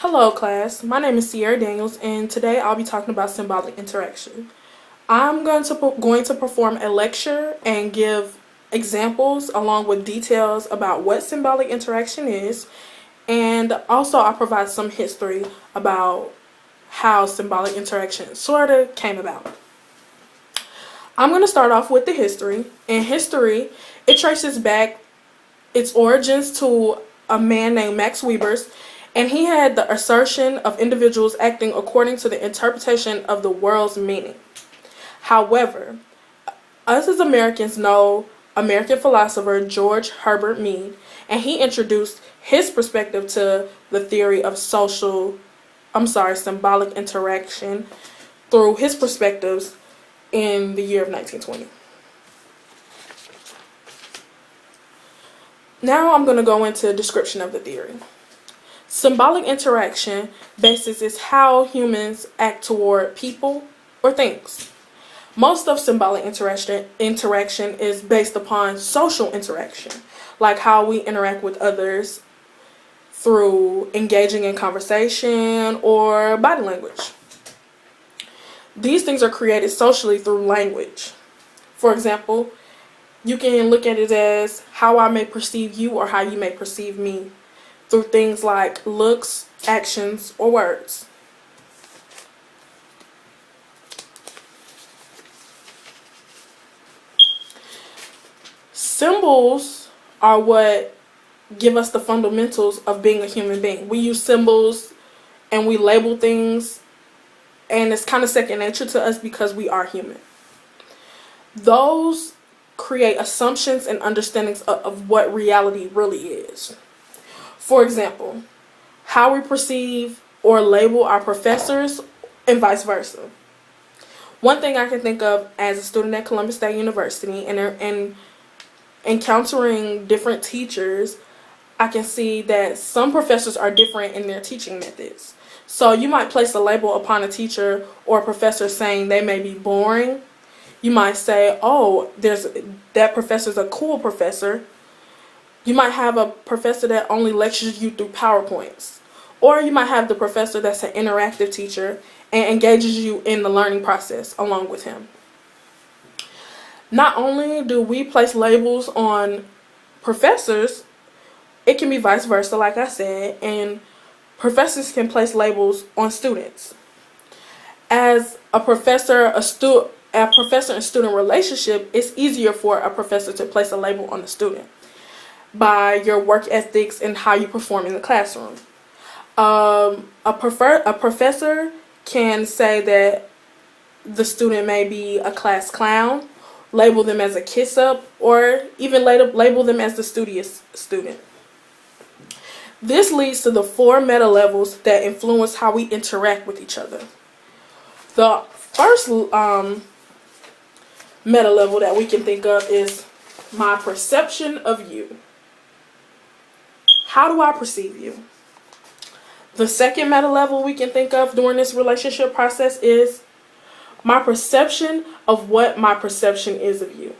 Hello class, my name is Sierra Daniels and today I'll be talking about symbolic interaction. I'm going to perform a lecture and give examples along with details about what symbolic interaction is, and also I'll provide some history about how symbolic interaction sort of came about. I'm going to start off with the history. In history, it traces back its origins to a man named Max Weber's, and he had the assertion of individuals acting according to the interpretation of the world's meaning. However, us as Americans know American philosopher George Herbert Mead, and he introduced his perspective to the theory of symbolic interaction through his perspectives in the year of 1920. Now I'm going to go into a description of the theory. Symbolic interaction basis is how humans act toward people or things. Most of symbolic interaction is based upon social interaction, like how we interact with others through engaging in conversation or body language. These things are created socially through language. For example, you can look at it as how I may perceive you or how you may perceive me through things like looks, actions, or words. Symbols are what give us the fundamentals of being a human being. We use symbols and we label things, and it's kind of second nature to us because we are human. Those create assumptions and understandings of what reality really is. For example, how we perceive or label our professors and vice versa. One thing I can think of as a student at Columbus State University and encountering different teachers, I can see that some professors are different in their teaching methods. So you might place a label upon a teacher or a professor saying they may be boring. You might say, oh, that professor's a cool professor. You might have a professor that only lectures you through PowerPoints. Or you might have the professor that's an interactive teacher and engages you in the learning process along with him. Not only do we place labels on professors, it can be vice versa, like I said, and professors can place labels on students. As a professor and student relationship, it's easier for a professor to place a label on a student by your work ethics and how you perform in the classroom. A professor can say that the student may be a class clown, label them as a kiss-up, or even label them as the studious student. This leads to the 4 meta levels that influence how we interact with each other. The first meta level that we can think of is my perception of you. How do I perceive you? The second meta level we can think of during this relationship process is my perception of what my perception is of you.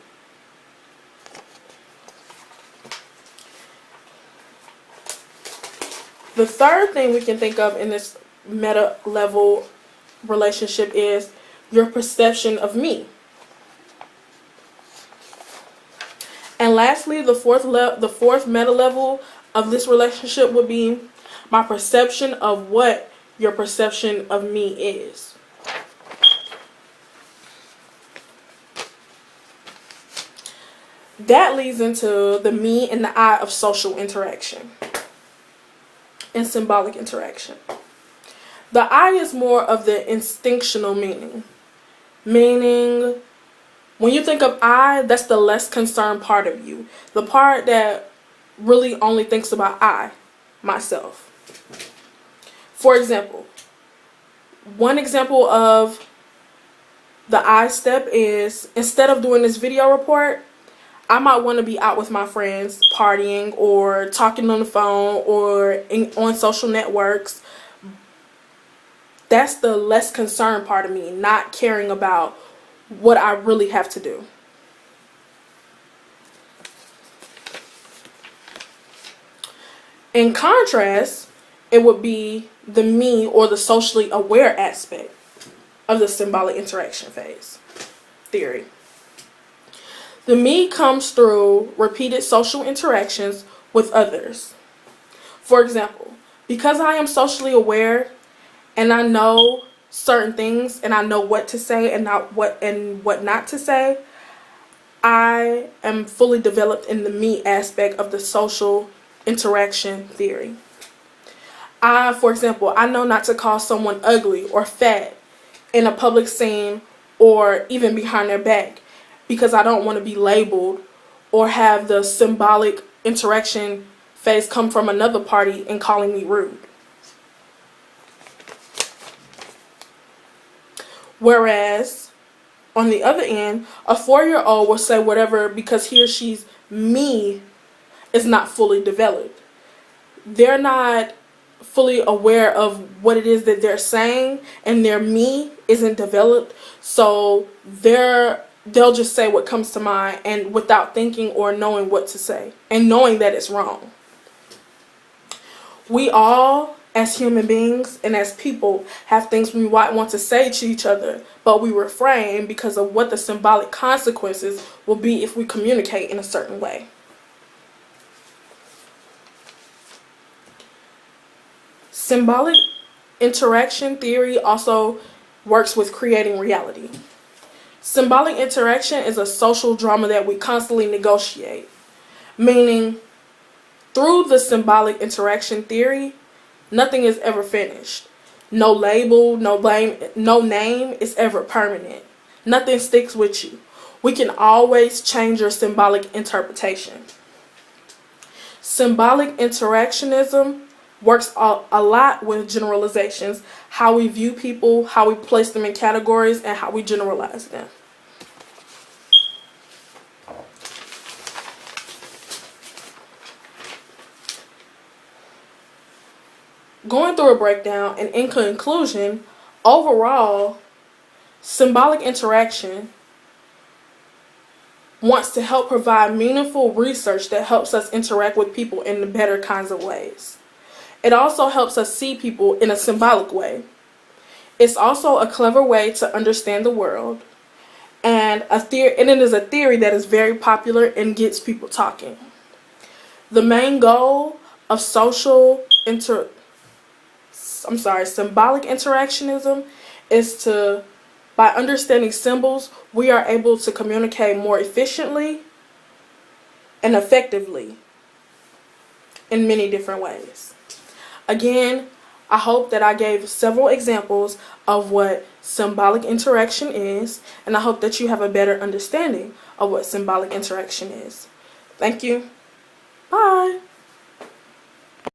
The third thing we can think of in this meta level relationship is your perception of me. And lastly, the fourth meta level of this relationship would be my perception of what your perception of me is. That leads into the me and the I of social interaction and symbolic interaction. The I is more of the instinctual meaning. Meaning, when you think of I, that's the less concerned part of you. The part that really only thinks about I, myself. For example, one example of the I step is, instead of doing this video report, I might want to be out with my friends partying or talking on the phone or on social networks. That's the less concerned part of me, not caring about what I really have to do. In contrast, it would be the me, or the socially aware aspect of the symbolic interaction phase theory. The me comes through repeated social interactions with others. For example, because I am socially aware and I know certain things and I know what to say and what not to say, I am fully developed in the me aspect of the social interaction theory. For example, I know not to call someone ugly or fat in a public scene or even behind their back, because I don't want to be labeled or have the symbolic interaction phase come from another party and calling me rude. Whereas, on the other end, a 4-year-old will say whatever because he or she's me is not fully developed. They're not fully aware of what it is that they're saying, and their me isn't developed, so they'll just say what comes to mind and without thinking or knowing what to say and knowing that it's wrong. We all, as human beings and as people, have things we might want to say to each other, but we refrain because of what the symbolic consequences will be if we communicate in a certain way. Symbolic interaction theory also works with creating reality. Symbolic interaction is a social drama that we constantly negotiate, meaning through the symbolic interaction theory, nothing is ever finished. No label, no blame, no name is ever permanent. Nothing sticks with you. We can always change your symbolic interpretation. Symbolic interactionism works a lot with generalizations, how we view people, how we place them in categories, and how we generalize them. Going through a breakdown, and in conclusion, overall, symbolic interaction wants to help provide meaningful research that helps us interact with people in the better kinds of ways. It also helps us see people in a symbolic way. It's also a clever way to understand the world, and it is a theory that is very popular and gets people talking. The main goal of symbolic interactionism is by understanding symbols, we are able to communicate more efficiently and effectively in many different ways. Again, I hope that I gave several examples of what symbolic interaction is, and I hope that you have a better understanding of what symbolic interaction is. Thank you. Bye.